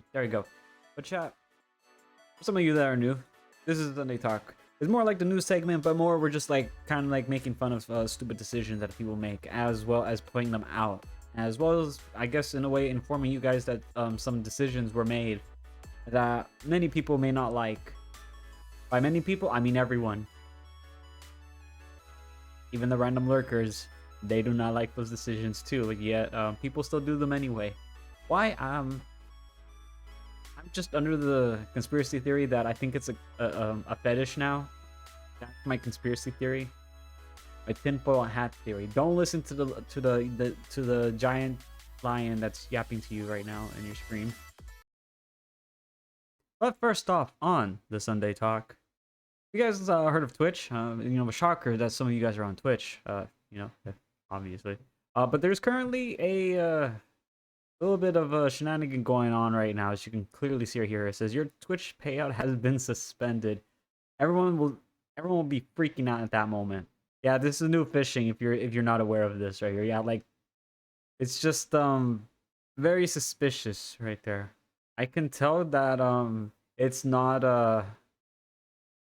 right, there you go. But chat, for some of you that are new, this is Sunday Talk. It's more like the news segment, but more we're just like kind of like making fun of stupid decisions that people make, as well as pointing them out, as well as I guess in a way informing you guys that some decisions were made that many people may not like. By many people, I mean everyone. Even the random lurkers, they do not like those decisions too. Yet people still do them anyway. Why? I'm just under the conspiracy theory that I think it's a fetish now. That's my conspiracy theory. My tinfoil hat theory. Don't listen to the giant lion that's yapping to you right now in your screen. But first off, on the Sunday Talk, you guys heard of Twitch? A shocker that some of you guys are on Twitch. Obviously. But there's currently a little bit of a shenanigan going on right now, as you can clearly see here. It says your Twitch payout has been suspended. Everyone will be freaking out at that moment. Yeah, this is new phishing. If you're not aware of this right here, yeah, like it's just very suspicious right there. I can tell that it's not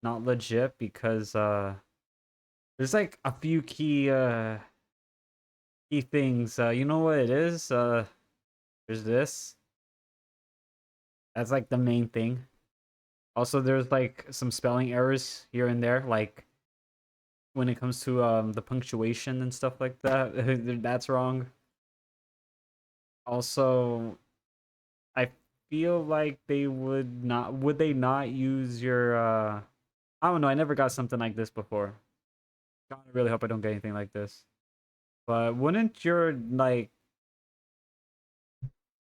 legit because there's like a few key things. You know what it is? There's this. That's like the main thing. Also, there's like some spelling errors here and there, like when it comes to the punctuation and stuff like that. That's wrong. Also, I feel like would they not use your I don't know, I never got something like this before. I really hope I don't get anything like this. But wouldn't your like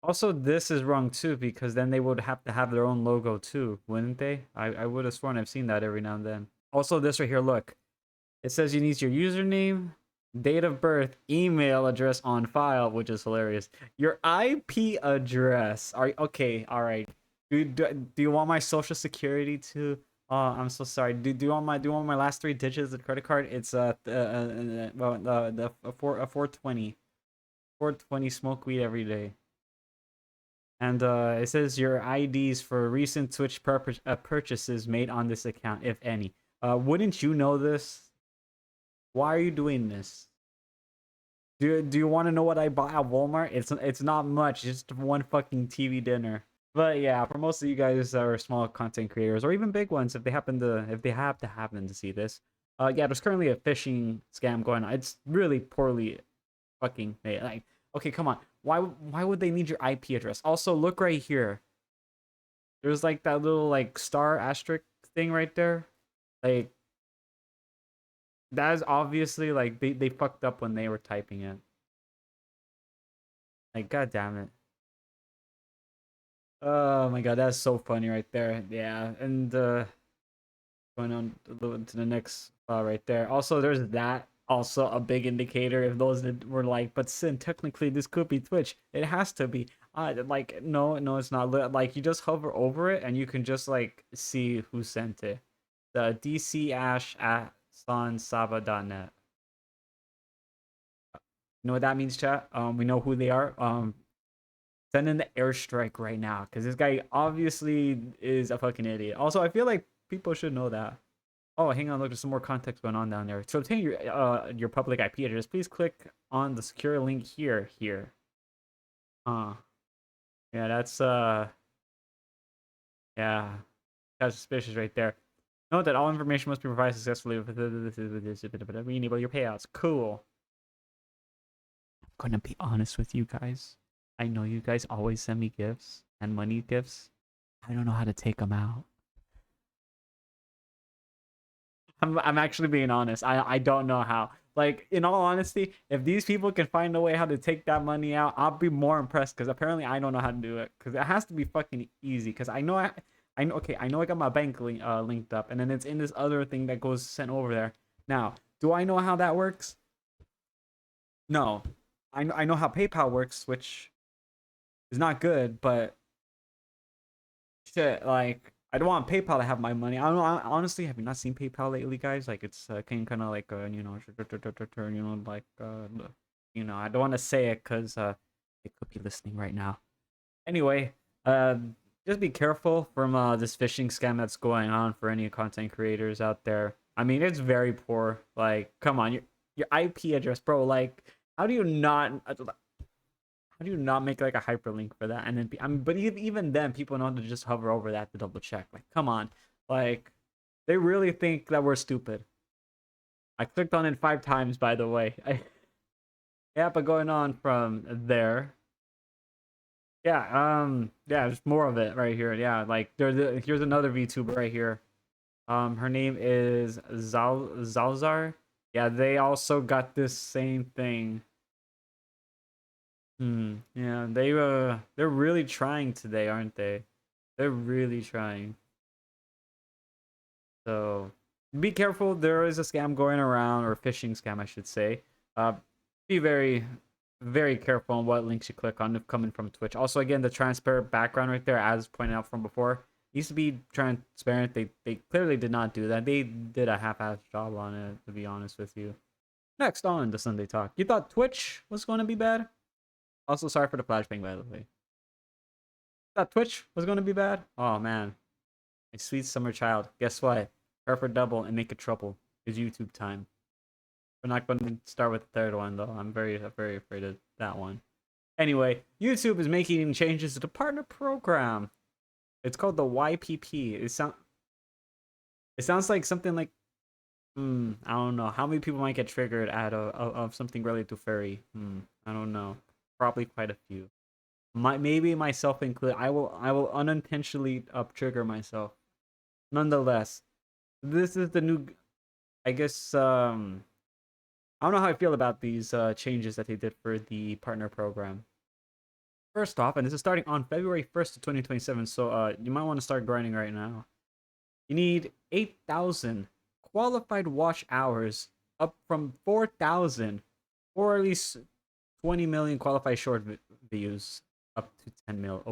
also this is wrong too, because then they would have to have their own logo too, wouldn't they? I would have sworn I've seen that every now and then. Also this right here, look. It says you need your username, date of birth, email address on file, which is hilarious. Your IP address. Okay, all right. Do you want my social security to? Oh, I'm so sorry. Do you want my last 3 digits of the credit card? It's the 420. 420 smoke weed every day. And it says your IDs for recent Twitch purchases made on this account, if any. Wouldn't you know this? Why are you doing this? Do you want to know what I bought at Walmart? It's not much, just one fucking TV dinner. But yeah, for most of you guys that are small content creators or even big ones, if they happen to see this, yeah, there's currently a phishing scam going on. It's really poorly fucking made. Like, okay, come on, why would they need your IP address? Also, look right here. There's like that little like star asterisk thing right there, like. That is obviously like they fucked up when they were typing it. Like, god damn it. Oh my god, that's so funny right there. Yeah, and going on to the next right there. Also, there's that. Also, a big indicator if those that were like, but Sin, technically this could be Twitch. It has to be. Like no, it's not. Like you just hover over it and you can just like see who sent it. The dcash@sansaba.net. You know what that means, chat? We know who they are. Send in the airstrike right now, because this guy obviously is a fucking idiot. Also, I feel like people should know that. Oh, hang on, look, there's some more context going on down there. To obtain your public IP address, please click on the secure link here. Yeah, that's yeah, that's suspicious right there. Note that all information must be provided successfully with enable your payouts. Cool. I'm gonna be honest with you guys. I know you guys always send me gifts and money gifts. I don't know how to take them out. I'm actually being honest. I don't know how. Like, in all honesty, if these people can find a way how to take that money out, I'll be more impressed, because apparently I don't know how to do it. Because it has to be fucking easy. Because I know I got my bank linked up, and then it's in this other thing that goes sent over there. Now, do I know how that works? No. I know how PayPal works, which is not good, but shit, like, I don't want PayPal to have my money. I don't know. Honestly, have you not seen PayPal lately, guys? Like, it's kind of like like I don't want to say it because it could be listening right now. Anyway, Uh, just be careful from this phishing scam that's going on for any content creators out there. I mean, it's very poor. Like, come on, your IP address, bro. Like, how do you not? How do you not make like a hyperlink for that? And then, I mean, but even then, people know to just hover over that to double check. Like, come on, like, they really think that we're stupid. I clicked on it 5 times, by the way. Yeah, but going on from there, yeah, there's more of it right here. Yeah, like here's another VTuber right here. Her name is Zalzar. Yeah, they also got this same thing. Yeah, they're really trying today, aren't they? They're really trying. So be careful. There is a scam going around, or phishing scam, I should say. Be very, very careful on what links you click on if coming from Twitch. Also, again, the transparent background right there, as pointed out from before, needs to be transparent. They clearly did not do that. They did a half-assed job on it, to be honest with you. Next on the Sunday Talk. You thought Twitch was going to be bad? Also, sorry for the flashbang, by the way. Thought Twitch was going to be bad? Oh, man. My sweet summer child. Guess what? Her for double and make it trouble. It's YouTube time. We're not going to start with the third one, though. I'm very afraid of that one. Anyway, YouTube is making changes to the partner program. It's called the YPP. It sounds like something like, I don't know. How many people might get triggered out of something related to furry? I don't know. Probably quite a few. Maybe myself included. I will unintentionally trigger myself. Nonetheless, this is the new, I guess, I don't know how I feel about these changes that they did for the partner program. First off, and this is starting on February 1st of 2027, so you might want to start grinding right now. You need 8,000 qualified watch hours, up from 4,000, or at least 20 million qualified short views, up to 10 mil.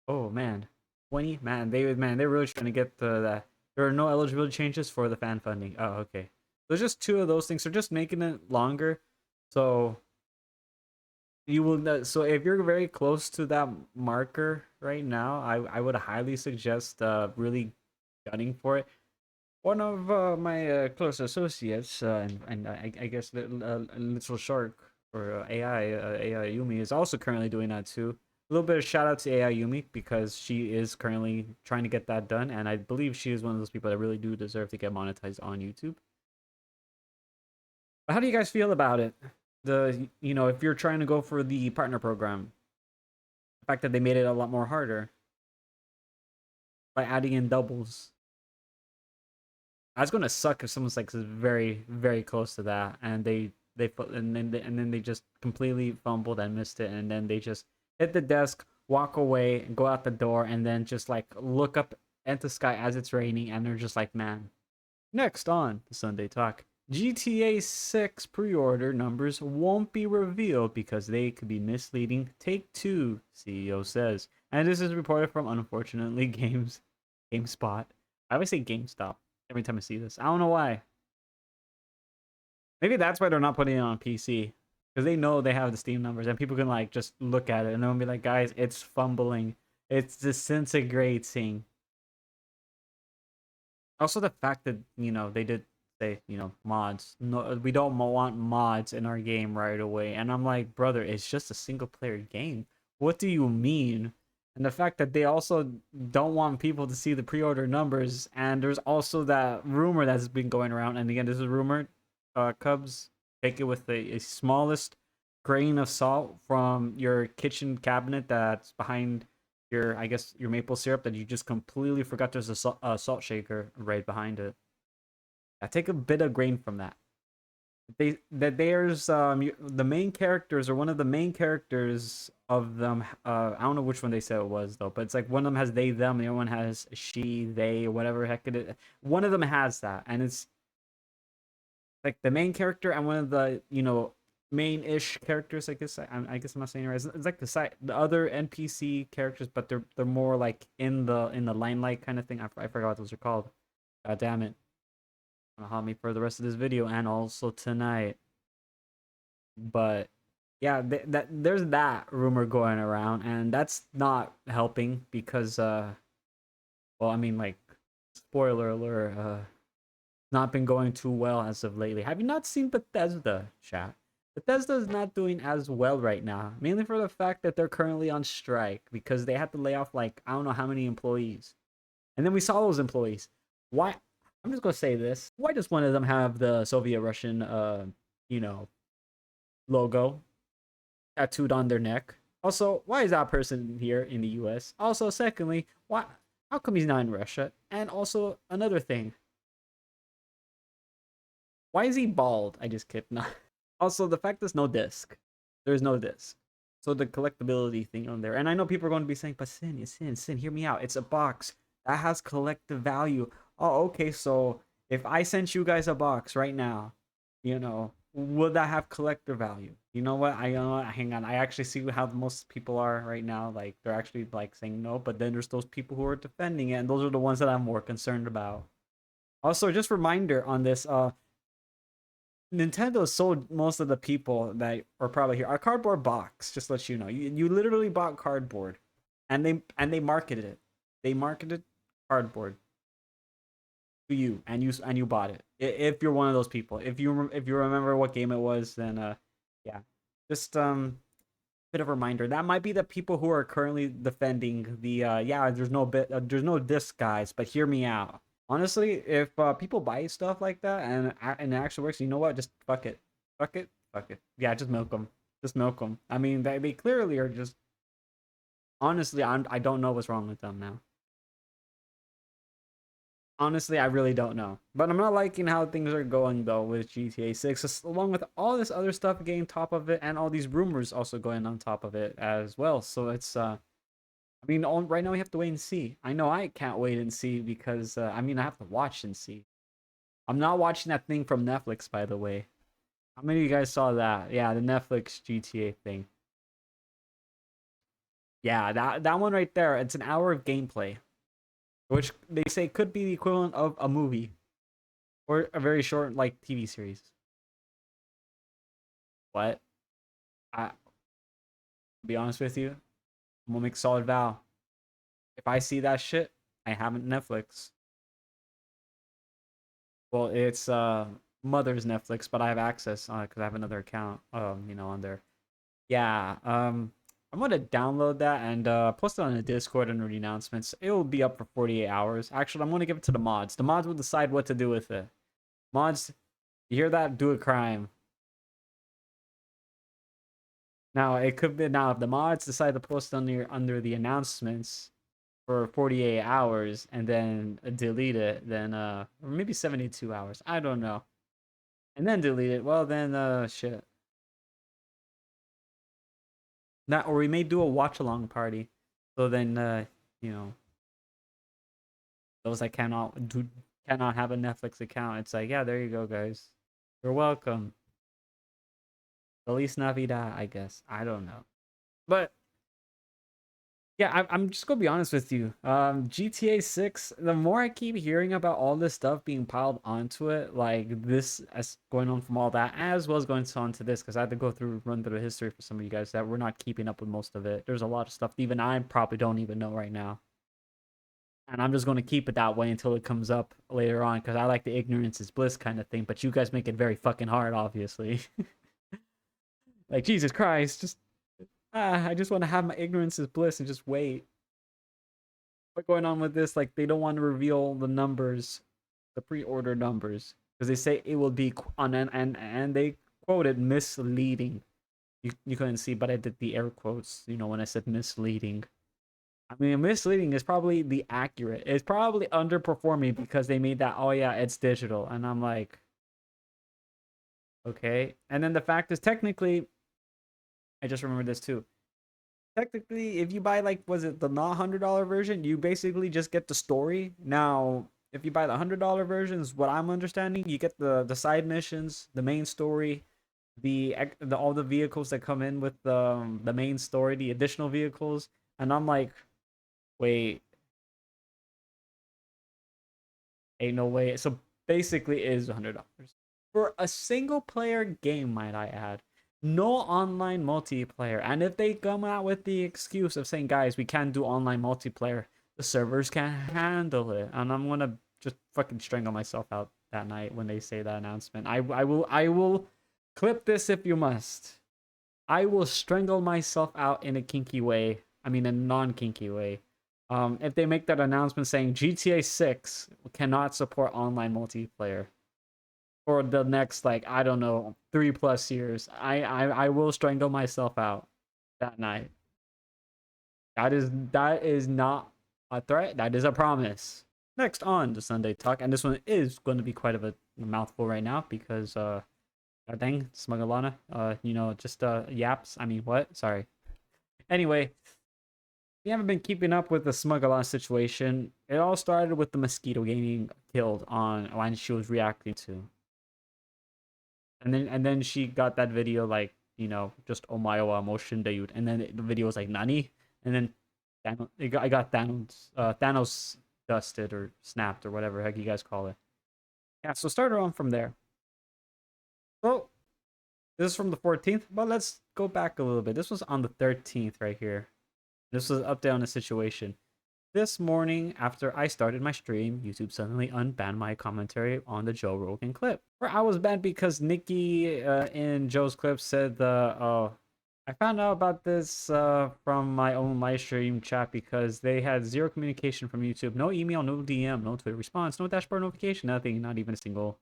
Oh man, 20 man. They're really trying to get that. There are no eligibility changes for the fan funding. Oh, okay. There's just two of those things. They're just making it longer, so you will. So if you're very close to that marker right now, I would highly suggest really gunning for it. One of my close associates, and I guess Little Shark, or AI Yumi, is also currently doing that too. A little bit of shout out to AI Yumi, because she is currently trying to get that done, and I believe she is one of those people that really do deserve to get monetized on YouTube. But how do you guys feel about it? If you're trying to go for the partner program, the fact that they made it a lot more harder by adding in doubles. That's gonna suck if someone's like very, very close to that, and they just completely fumbled and missed it, and then they just hit the desk, walk away, and go out the door, and then just like look up at the sky as it's raining, and they're just like, man. Next on the Sunday Talk, GTA 6 pre-order numbers won't be revealed because they could be misleading. Take-Two CEO says, and this is reported from, unfortunately, GameSpot. I always say GameStop every time I see this. I don't know why. Maybe that's why they're not putting it on PC, because they know they have the Steam numbers and people can like just look at it and they'll be like, guys, it's fumbling, it's disintegrating. Also, the fact that they did say mods. No, we don't want mods in our game right away, and I'm like, brother, it's just a single player game. What do you mean? And the fact that they also don't want people to see the pre-order numbers, and there's also that rumor that's been going around. And again, this is rumor. Cubs, take it with a smallest grain of salt from your kitchen cabinet that's behind your, I guess, your maple syrup that you just completely forgot there's a salt shaker right behind it. I take a bit of grain from that. There's the main characters, or one of the main characters of them. I don't know which one they said it was though, but it's like one of them has they them, the other one has she they, whatever heck it is. One of them has that, and it's like the main character and one of the main-ish characters. I guess I guess I'm not saying it right. It's like the other NPC characters, but they're more like in the limelight kind of thing. I forgot what those are called. God damn it. Gonna haunt me for the rest of this video and also tonight. But yeah, that there's that rumor going around, and that's not helping because well, I mean, like, spoiler alert, not been going too well as of lately. Have you not seen Bethesda, chat? Bethesda is not doing as well right now, mainly for the fact that they're currently on strike because they had to lay off like I don't know how many employees. And then we saw those employees. Why? I'm just gonna say this. Why does one of them have the Soviet Russian you know, logo tattooed on their neck? Also, why is that person here in the US? Also, secondly, why how come he's not in Russia? And also another thing, why is he bald? I just kidding. Also, the fact there's no disc. There's no disc. So the collectability thing on there. And I know people are going to be saying, but Sin, hear me out. It's a box. That has collective value. Oh, okay, so if I sent you guys a box right now, would that have collector value? You know what? Hang on. I actually see how most people are right now. Like, they're actually like saying no, but then there's those people who are defending it, and those are the ones that I'm more concerned about. Also, just reminder on this, Nintendo sold most of the people that are probably here. Our cardboard box, just let you know. You literally bought cardboard, and they marketed it. They marketed cardboard to you, and you bought it. If you're one of those people, if you remember what game it was, then yeah, just bit of a reminder. That might be the people who are currently defending the yeah. There's no disc, guys. But hear me out. Honestly, if people buy stuff like that and it actually works, you know what? Just fuck it. Yeah, just milk them. Just milk them. I mean, they clearly are just. Honestly, I don't know what's wrong with them now. Honestly, I really don't know. But I'm not liking how things are going though with GTA 6, along with all this other stuff getting top of it, and all these rumors also going on top of it as well. So it's I mean, right now we have to wait and see. I know I can't wait and see because I mean I have to watch and see. I'm not watching that thing from Netflix, by the way. How many of you guys saw that? Yeah, the Netflix GTA thing. Yeah, that one right there. It's an hour of gameplay, which they say could be the equivalent of a movie or a very short like TV series. What? I to be honest with you, I'm gonna make solid vow. If I see that shit, I haven't Netflix. Well, it's mother's Netflix, but I have access because I have another account. On there. Yeah. I'm gonna download that and post it on the Discord under the announcements. It will be up for 48 hours. Actually, I'm gonna give it to the mods. The mods will decide what to do with it. Mods, you hear that? Do a crime. Now it could be now if the mods decide to post under the announcements for 48 hours and then delete it, then or maybe 72 hours. I don't know. And then delete it. Well, then shit. That or we may do a watch along party. So then you know, those that cannot have a Netflix account, it's like, yeah, there you go, guys. You're welcome. Feliz Navidad, I guess. I don't know. But yeah, I'm just gonna be honest with you. GTA 6, the more I keep hearing about all this stuff being piled onto it, like this as going on from all that, as well as going on to this, because I had to run through the history for some of you guys that we're not keeping up with most of it. There's a lot of stuff even I probably don't even know right now. And I'm just going to keep it that way until it comes up later on because I like the ignorance is bliss kind of thing. But you guys make it very fucking hard, obviously. Like, Jesus Christ, I just want to have my ignorance is bliss and just wait. What's going on with this? Like, they don't want to reveal the numbers, the pre-order numbers, because they say it will be on and they quoted misleading. You couldn't see, but I did the air quotes. When I said misleading. I mean, misleading is probably the accurate. It's probably underperforming because they made that, oh yeah, it's digital. And I'm like, okay. And then the fact is, technically, I just remember this too. Technically, if you buy, like, was it the not $100 version, you basically just get the story. Now, if you buy the $100 versions, what I'm understanding, you get the side missions, the main story, the all the vehicles that come in with the main story, the additional vehicles. And I'm like, wait, ain't no way. So basically, it is $100 for a single player game, might I add. No online multiplayer. And if they come out with the excuse of saying, guys, we can't do online multiplayer, the servers can't handle it. And I'm gonna just fucking strangle myself out that night when they say that announcement. I will clip this if you must. I will strangle myself out in a kinky way. I mean, a non-kinky way. If they make that announcement saying GTA 6 cannot support online multiplayer for the next, like, I don't know, 3+ years, I will strangle myself out that night. That is not a threat. That is a promise. Next on the Sunday Talk, and this one is going to be quite of a mouthful right now because god dang, Smugalana, just yaps. I mean, what? Sorry. Anyway, we haven't been keeping up with the Smugalana situation. It all started with the Mosquito getting killed on when she was reacting to. And then she got that video like, just Omayo motion debut, and then the video was like Nani, and then I got Thanos dusted or snapped or whatever heck you guys call it. Yeah, so started on from there. So this is from the 14th, but let's go back a little bit. This was on the 13th right here. This was an update on the situation. This morning, after I started my stream, YouTube suddenly unbanned my commentary on the Joe Rogan clip. Where I was banned because Nikki in Joe's clip said, I found out about this from my own live stream chat because they had zero communication from YouTube. No email, no DM, no Twitter response, no dashboard notification, nothing, not even a single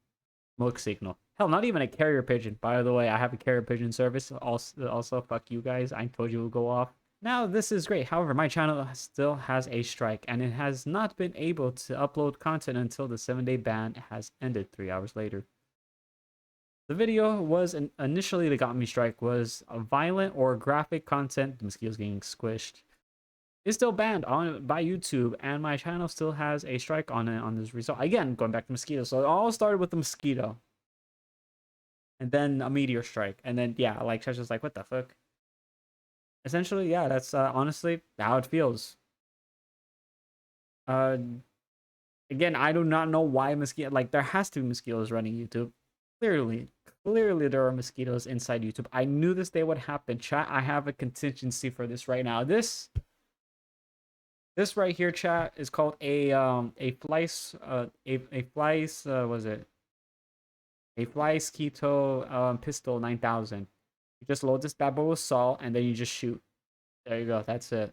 smoke signal. Hell, not even a carrier pigeon. By the way, I have a carrier pigeon service. Also, fuck you guys. I told you it would go off. Now, this is great. However, my channel still has a strike, and it has not been able to upload content until the 7-day ban has ended 3 hours later. The video was initially that got me strike was a violent or graphic content. The mosquitoes getting squished. It's still banned by YouTube, and my channel still has a strike on it on this result. Again, going back to mosquito. So it all started with the mosquito, and then a meteor strike, and then yeah, like Chesh was like, what the fuck? Essentially, yeah, that's honestly how it feels. Again, I do not know why mosquito. Like, there has to be mosquitoes running YouTube. Clearly there are mosquitoes inside YouTube. I knew this day would happen. Chat, I have a contingency for this right now. This right here, chat, is called a flies was it? A Mosquito pistol 9000. You just load this bad boy with salt and then you just shoot. There you go. That's it.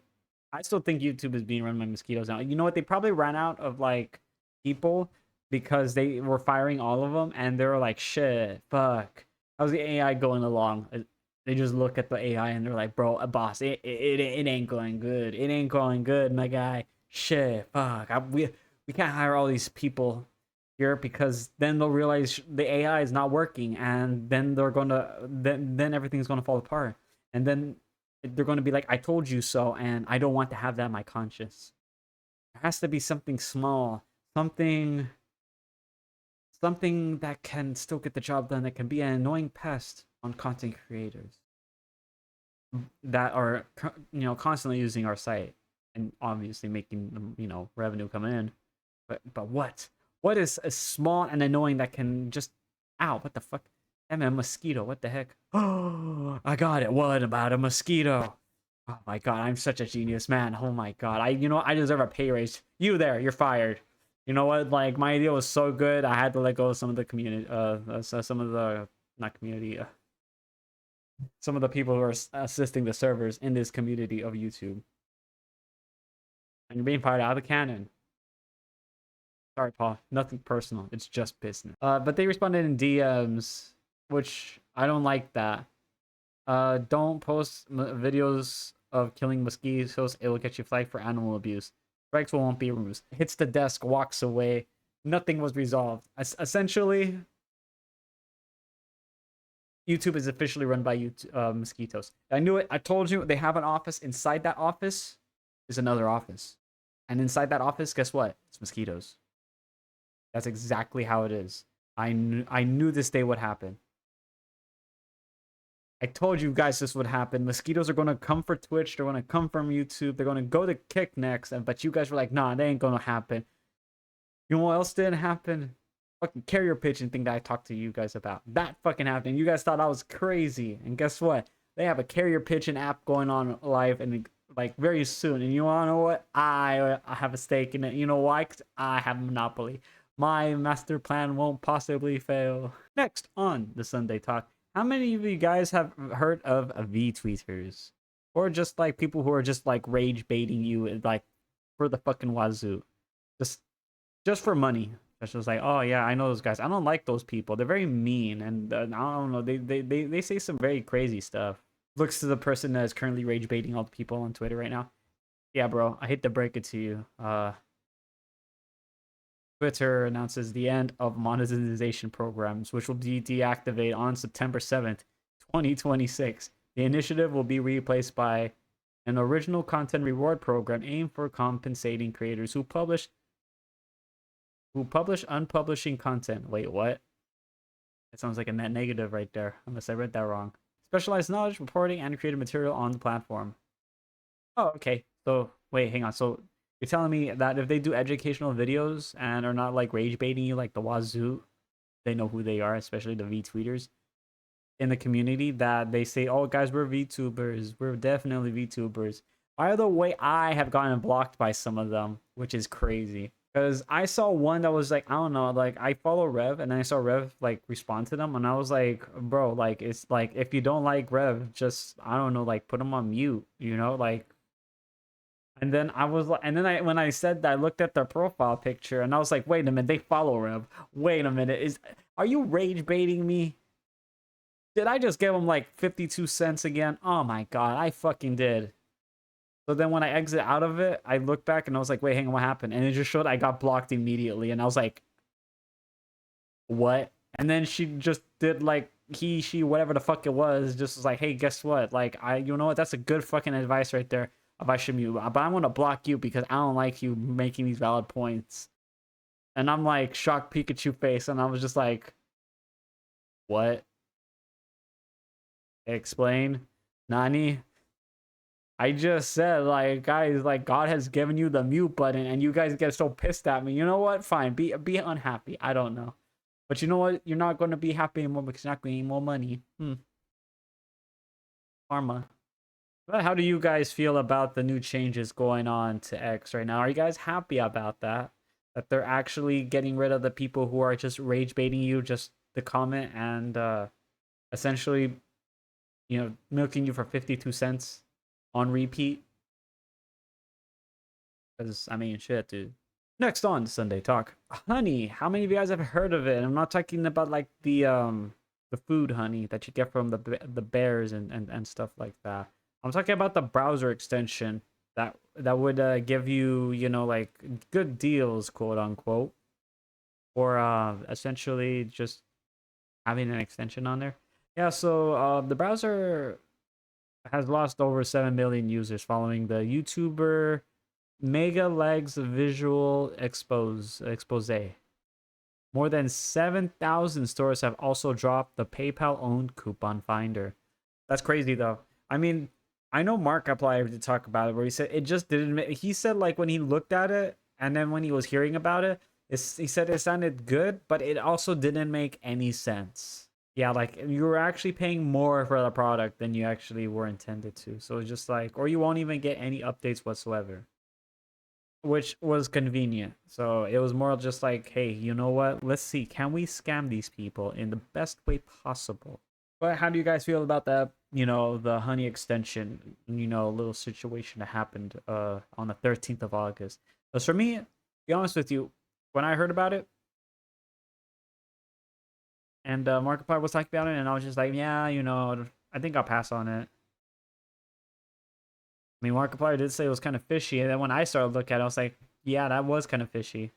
I still think YouTube is being run by mosquitoes now. You know what? They probably ran out of like people because they were firing all of them, and they were like, "Shit, fuck, how's the AI going along?" They just look at the AI and they're like, "Bro, boss, it ain't going good. It ain't going good, my guy. Shit, fuck. We can't hire all these people here because then they'll realize the AI is not working, and then they're gonna then everything's gonna fall apart, and then they're gonna be like, I told you so, and I don't want to have that in my conscience. There has to be something small, something that can still get the job done, that can be an annoying pest on content creators that are constantly using our site and obviously making revenue come in. But what is a small and annoying that can just, ow, what the fuck? Damn, a mosquito, what the heck? Oh, I got it. What about a mosquito? Oh my god, I'm such a genius, man. Oh my god, I deserve a pay raise. You there, you're fired. You know what? Like, my idea was so good, I had to let go of some of the community, some of the, not community, some of the people who are assisting the servers in this community of YouTube. And you're being fired out of the cannon. Sorry, Paul. Nothing personal. It's just business. But they responded in DMs, which I don't like that. Don't post videos of killing mosquitoes. It will get you flagged for animal abuse. Strikes won't be removed. Hits the desk, walks away. Nothing was resolved. Essentially, YouTube is officially run by mosquitoes. I knew it. I told you they have an office. Inside that office is another office. And inside that office, guess what? It's mosquitoes. That's exactly how it is. I knew this day would happen. I told you guys this would happen. Mosquitoes are going to come for Twitch. They're going to come from YouTube. They're going to go to Kick next. But you guys were like, nah, they ain't going to happen. You know what else didn't happen? fucking carrier pigeon thing that I talked to you guys about. That fucking happened. You guys thought I was crazy. And guess what? They have a carrier pigeon app going on live and like very soon. And you wanna know what? I have a stake in it. You know why? 'Cause I have a monopoly. My master plan won't possibly fail. Next on the Sunday Talk, how many of you guys have heard of VTweeters? Or just like people who are just like rage baiting you like for the fucking wazoo. Just just for money. It's just like, oh yeah, I know those guys. I don't like those people. They're very mean, and I don't know. They say some very crazy stuff. Looks to the person that is currently rage baiting all the people on Twitter right now. Yeah, bro, I hate to break it to you. Twitter announces the end of monetization programs, which will be deactivated on September 7th, 2026. The initiative will be replaced by an original content reward program aimed for compensating creators who publish unpublishing content. Wait, what? It sounds like a net negative right there, unless I read that wrong. Specialized knowledge, reporting, and creative material on the platform. Oh, okay. So, wait, hang on. So, you're telling me that if they do educational videos and are not like rage baiting you like the wazoo, they know who they are, especially the VTweeters in the community, that they say, oh, guys, we're VTubers. We're definitely VTubers. By the way, I have gotten blocked by some of them, which is crazy. Because I saw one that was like, I don't know, like I follow Rev and I saw Rev like respond to them and I was like, bro, like it's like if you don't like Rev, just I don't know, like put him on mute, you know, like. And then I was like, and then when I said that, I looked at their profile picture and I was like, wait a minute, they follow Rev. Wait a minute, are you rage baiting me? Did I just give him like 52 cents again? Oh my god, I fucking did. So then when I exit out of it, I looked back and I was like, wait, hang on, what happened? And it just showed I got blocked immediately. And I was like, what? And then she just did like he, she, whatever the fuck it was, just was like, hey, guess what? Like, you know what? That's a good fucking advice right there. If I should mute, but I'm gonna block you because I don't like you making these valid points. And I'm like, shocked Pikachu face. And I was just like, what? Explain. Nani? I just said, like, guys, like, God has given you the mute button, and you guys get so pissed at me. You know what? Fine, be unhappy. I don't know, but you know what? You're not going to be happy anymore because you're not getting more money. Karma. But how do you guys feel about the new changes going on to X right now? Are you guys happy about that? That they're actually getting rid of the people who are just rage baiting you just to comment and essentially, you know, milking you for 52 cents on repeat? Because, I mean, shit, dude. Next on Sunday Talk. Honey. How many of you guys have heard of it? I'm not talking about, like, the food honey that you get from the bears and stuff like that. I'm talking about the browser extension that would give you, you know, like, good deals, quote unquote. Or essentially just having an extension on there. Yeah, so the browser has lost over 7 million users following the YouTuber Mega Legs visual expose. More than 7,000 stores have also dropped the PayPal-owned coupon finder. That's crazy, though. I mean, I know Markiplier to talk about it, where he said it just didn't. He said like when he looked at it, and then when he was hearing about it, he said it sounded good, but it also didn't make any sense. Yeah, like you were actually paying more for the product than you actually were intended to. So it's just like, or you won't even get any updates whatsoever, which was convenient. So it was more just like, hey, you know what? Let's see, can we scam these people in the best way possible? But how do you guys feel about that? You know, the honey extension, you know, little situation that happened on the 13th of August. Because for me, to be honest with you, when I heard about it, and Markiplier was talking about it, and I was just like, yeah, you know, I think I'll pass on it. I mean, Markiplier did say it was kind of fishy, and then when I started looking at it, I was like, yeah, that was kind of fishy.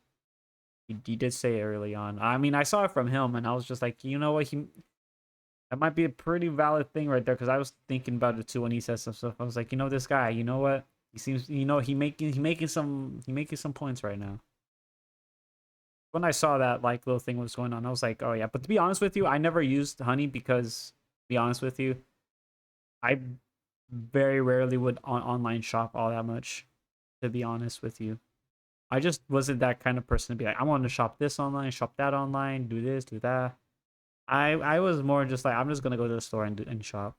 He did say it early on. I mean, I saw it from him, and I was just like, you know what, that might be a pretty valid thing right there, because I was thinking about it too when he said some stuff. I was like, you know, this guy, you know what, he seems, you know, he making some points right now. When I saw that like little thing was going on, I was like, oh yeah. But to be honest with you, I never used honey because, to be honest with you, I very rarely would online shop all that much, to be honest with you. I just wasn't that kind of person to be like, I want to shop this online, shop that online, do this, do that. I was more just like, I'm just gonna go to the store and shop.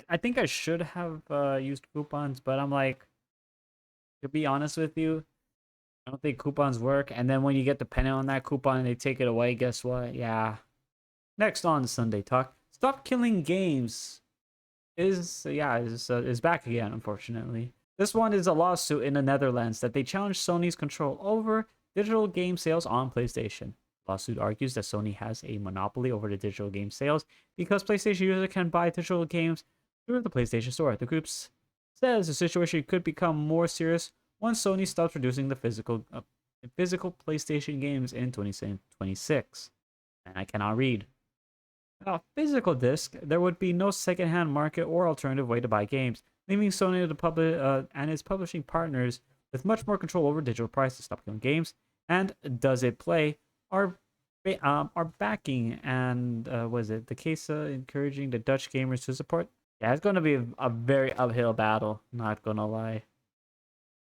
I think I should have used coupons, but I'm like, to be honest with you, I don't think coupons work. And then when you get dependent on that coupon and they take it away, guess what? Yeah. Next on Sunday Talk, Stop Killing Games is back again, unfortunately. This one is a lawsuit in the Netherlands that they challenge Sony's control over digital game sales on PlayStation. Lawsuit argues that Sony has a monopoly over the digital game sales because PlayStation users can buy digital games through the PlayStation Store. The group says the situation could become more serious once Sony stops producing the physical PlayStation games in 2026. And I cannot read. Without physical disc, there would be no secondhand market or alternative way to buy games, leaving Sony and its publishing partners with much more control over digital prices. Stop Killing Games and Does It Play are backing, and was it the case encouraging the Dutch gamers to support? Yeah, it's going to be a very uphill battle, not gonna lie.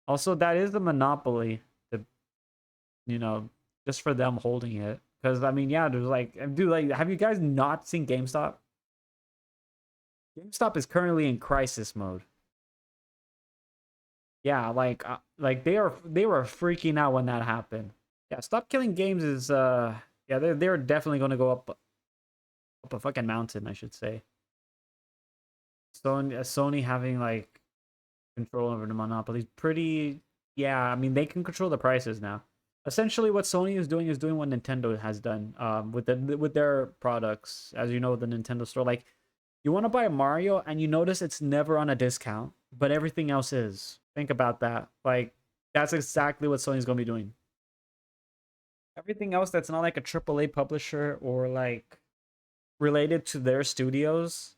Also, that is the monopoly, just for them holding it. Because, I mean, yeah, there's like, dude, like, have you guys not seen GameStop? GameStop is currently in crisis mode. Yeah, like they were freaking out when that happened. Yeah, Stop Killing Games is, yeah, they're definitely going to go up a fucking mountain, I should say. Sony having, like, control over the monopoly is pretty, yeah, I mean, they can control the prices now. Essentially, what Sony is doing what Nintendo has done with their products. As you know, the Nintendo Store, like, you want to buy a Mario and you notice it's never on a discount, but everything else is. Think about that. Like, that's exactly what Sony's going to be doing. Everything else that's not like a AAA publisher or like related to their studios,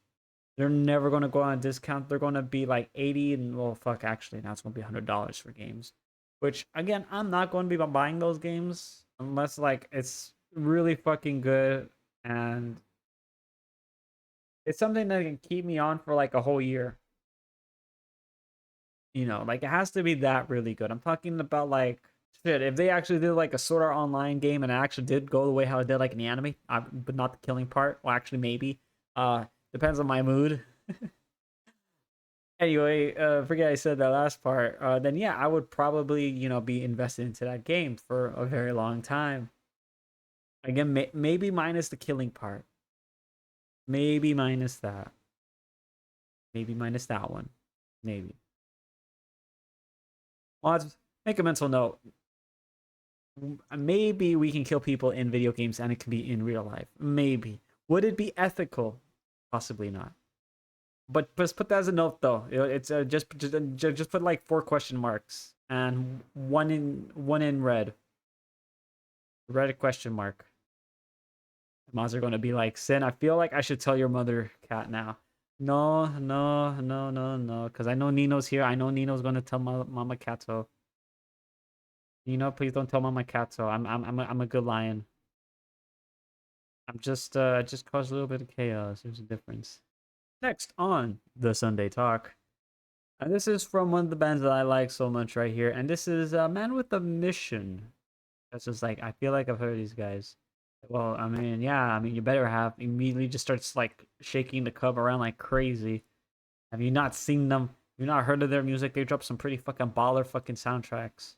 they're never going to go on a discount. They're going to be like 80 and, well, fuck, actually, now it's going to be $100 for games. Which, again, I'm not going to be buying those games unless, like, it's really fucking good and it's something that can keep me on for, like, a whole year. You know, like, it has to be that really good. I'm talking about, like, shit, if they actually did, like, a Sword Art Online game and it actually did go the way how it did, like, in the anime, but not the killing part. Well, actually, maybe. Depends on my mood. Anyway, forget I said that last part. Then yeah, I would probably, be invested into that game for a very long time. Again, maybe minus the killing part. Maybe minus that. Maybe minus that one. Maybe. Mods, make a mental note. Maybe we can kill people in video games and it can be in real life. Maybe. Would it be ethical? Possibly not. But just put that as a note, though. It's just put like 4 question marks and one in red. Red question mark. Mods are going to be like, Sin, I feel like I should tell your mother cat now. No, because I know Nino's here. I know Nino's going to tell Mama Cato. Nino, please don't tell Mama Cato. I'm a good lion. I'm just caused a little bit of chaos. There's a difference. Next on the Sunday Talk. And this is from one of the bands that I like so much right here. And this is Man with a Mission. That's just like, I feel like I've heard these guys. Well, I mean, yeah, I mean, you better have. Immediately just starts like shaking the cub around like crazy. Have you not seen them? Have you not heard of their music? They dropped some pretty fucking baller fucking soundtracks.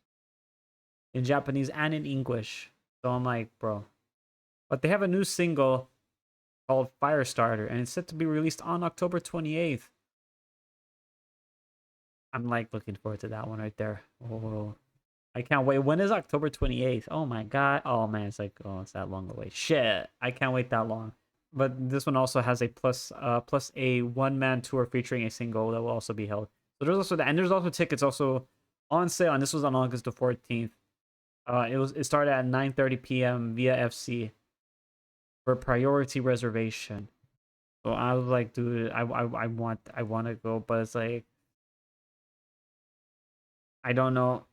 In Japanese and in English. So I'm like, bro. But they have a new single called Firestarter, and it's set to be released on October 28th. I'm like looking forward to that one right there. Oh, I can't wait. When is October 28th? Oh my god. Oh man, it's like, oh, it's that long away. Shit, I can't wait that long. But this one also has a plus a one-man tour featuring a single that will also be held. So there's also that, and there's also tickets also on sale, and this was on August the 14th. It started at 9:30 p.m. via FC for priority reservation. So I was like, dude, I want to go, but it's like, I don't know.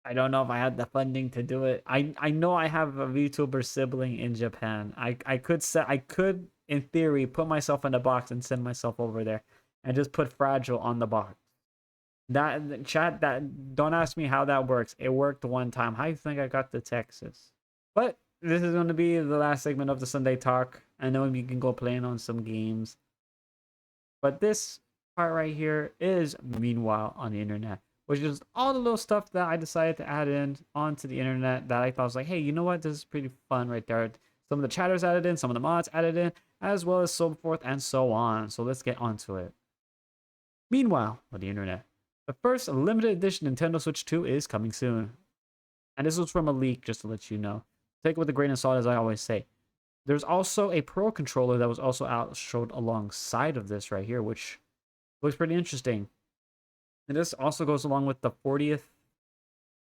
I don't know if I had the funding to do it. I know I have a VTuber sibling in Japan. I could in theory put myself in a box and send myself over there and just put Fragile on the box. That chat, that don't ask me how that works. It worked one time. How do you think I got to Texas? But this is going to be the last segment of the Sunday talk. I know we can go playing on some games. But this part right here is Meanwhile on the internet, which is all the little stuff that I decided to add in onto the internet that I thought was like, hey, you know what? This is pretty fun right there. Some of the chatters added in, some of the mods added in, as well as so forth and so on. So let's get onto it. Meanwhile on the internet, the first limited edition Nintendo Switch 2 is coming soon. And this was from a leak, just to let you know. Take it with a grain of salt, as I always say. There's also a Pro controller that was also out showed alongside of this right here, which looks pretty interesting. And this also goes along with the 40th,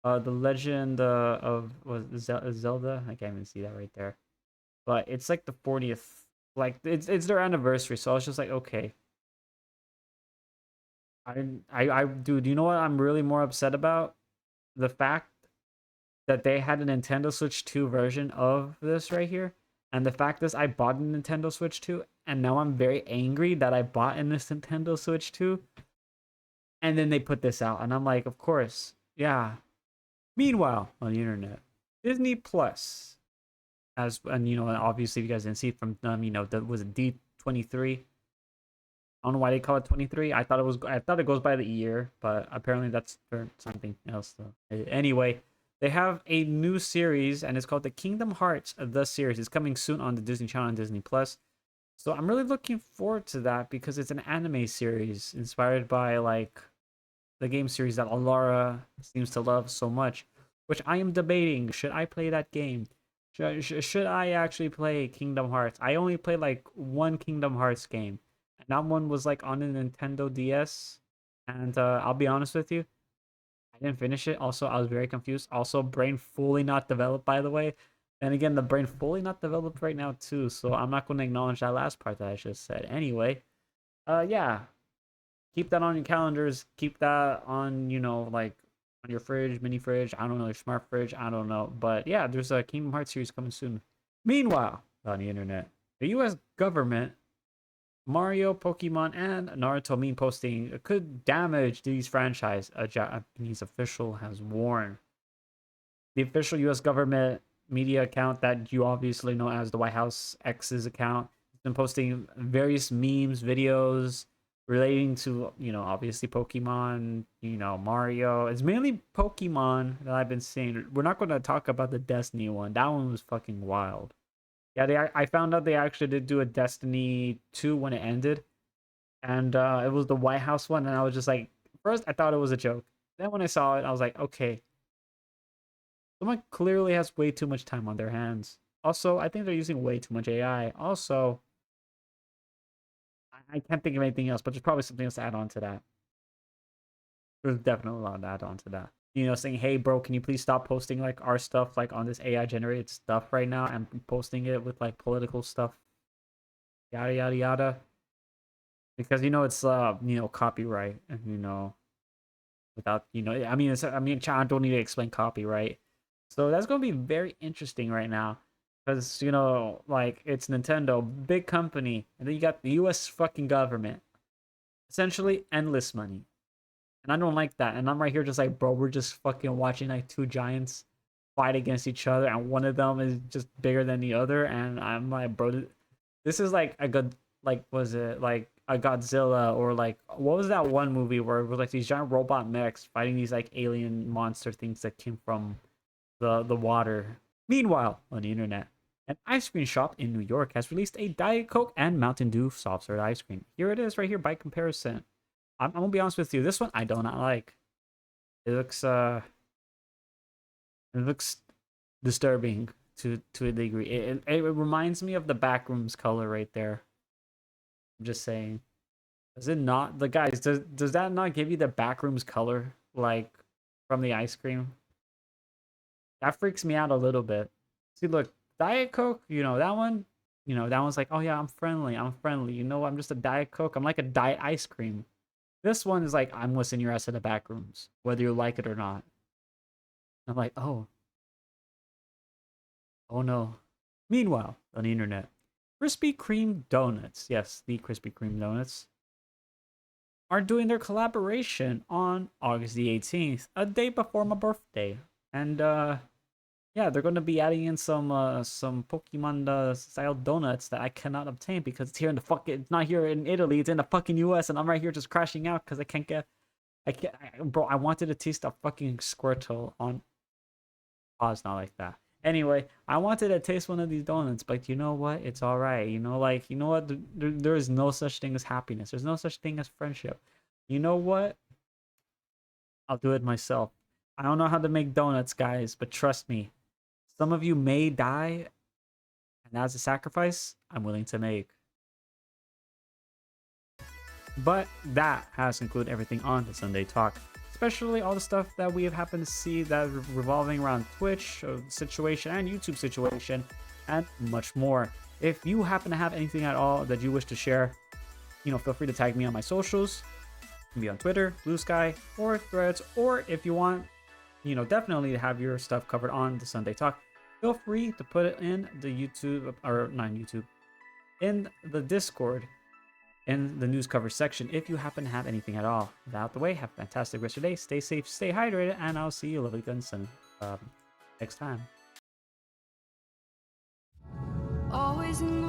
the Legend of Zelda. I can't even see that right there, but it's like the 40th. Like it's their anniversary, so I was just like, okay. Dude, you know what I'm really more upset about? The fact that they had a Nintendo Switch 2 version of this right here. And the fact is, I bought a Nintendo Switch 2, and now I'm very angry that I bought in this Nintendo Switch 2. And then they put this out, and I'm like, of course, yeah. Meanwhile, on the internet, Disney Plus, and you know, obviously, if you guys didn't see it from you know, that was D23. I don't know why they call it 23. I thought it goes by the year, but apparently that's for something else. Though. Anyway, they have a new series, and it's called the Kingdom Hearts the series. It's coming soon on the Disney Channel and Disney Plus. So I'm really looking forward to that because it's an anime series inspired by like the game series that Alara seems to love so much, which I am debating. Should I play that game? Should I actually play Kingdom Hearts? I only played like one Kingdom Hearts game, and that one was like on a Nintendo DS. And I'll be honest with you, I didn't finish it. Also, I was very confused. Also, brain fully not developed, by the way. And again, the brain fully not developed right now too. So I'm not going to acknowledge that last part that I just said. Anyway, yeah, keep that on your calendars. Keep that on, you know, like on your fridge, mini fridge. I don't know, your smart fridge. I don't know, but yeah, there's a Kingdom Hearts series coming soon. Meanwhile, on the internet, the U.S. government, Mario, Pokemon, and Naruto meme posting could damage these franchise. A Japanese official has warned. The official U.S. government media account that you obviously know as the White House X's account has been posting various memes, videos relating to, you know, obviously Pokemon, you know, Mario. It's mainly Pokemon that I've been seeing. We're not going to talk about the Destiny one. That one was fucking wild. Yeah, I found out they actually did do a Destiny 2 when it ended. And it was the White House one. And I was just like, first, I thought it was a joke. Then when I saw it, I was like, okay, someone clearly has way too much time on their hands. Also, I think they're using way too much AI. Also, I can't think of anything else, but there's probably something else to add on to that. There's definitely a lot to add on to that. You know, saying, hey, bro, can you please stop posting like our stuff like on this AI generated stuff right now and posting it with like political stuff, yada yada yada. Because you know it's you know, copyright, and you know, without, you know, I don't need to explain copyright. So that's gonna be very interesting right now. Because, you know, like, it's Nintendo, big company, and then you got the US fucking government. Essentially, endless money. And I don't like that. And I'm right here just like, bro, we're just fucking watching like two giants fight against each other, and one of them is just bigger than the other. And I'm like, bro, this is like a good, like, was it like a Godzilla, or like, what was that one movie where it was like these giant robot mechs fighting these like alien monster things that came from the water? Meanwhile, on the internet, an ice cream shop in New York has released a Diet Coke and Mountain Dew soft serve ice cream. Here it is right here by comparison. I'm gonna be honest with you, this one I do not like. It looks disturbing to a degree. It reminds me of the backrooms color right there. I'm just saying. Does it not? The guys, does that not give you the backrooms color like from the ice cream? That freaks me out a little bit. See, look, Diet Coke, you know, that one's like, oh yeah, I'm friendly. I'm friendly. You know, I'm just a Diet Coke. I'm like a Diet ice cream. This one is like, I'm listening your ass to the back rooms, whether you like it or not. I'm like, oh no. Meanwhile, on the internet, Krispy Kreme donuts. Yes, the Krispy Kreme donuts. are doing their collaboration on August the 18th, a day before my birthday. And yeah, they're going to be adding in some Pokemon style donuts that I cannot obtain because it's here in the fucking, it's not here in Italy, it's in the fucking US, and I'm right here just crashing out because bro, I wanted to taste a fucking Squirtle on pause, not like that. Anyway, I wanted to taste one of these donuts, but you know what? It's all right. You know, like, you know what? There is no such thing as happiness. There's no such thing as friendship. You know what? I'll do it myself. I don't know how to make donuts, guys, but trust me, some of you may die, and that's a sacrifice I'm willing to make. But that has concluded everything on the Sunday Talk, especially all the stuff that we have happened to see that revolving around Twitch situation and YouTube situation and much more. If you happen to have anything at all that you wish to share, you know, feel free to tag me on my socials. It can be on Twitter, Blue Sky, or Threads, or if you want, you know, definitely to have your stuff covered on the Sunday Talk, feel free to put it in the YouTube, or not YouTube, in the Discord, in the news cover section, if you happen to have anything at all. Without the way, have a fantastic rest of your day, stay safe, stay hydrated, and I'll see you lovely guns next time. Always in the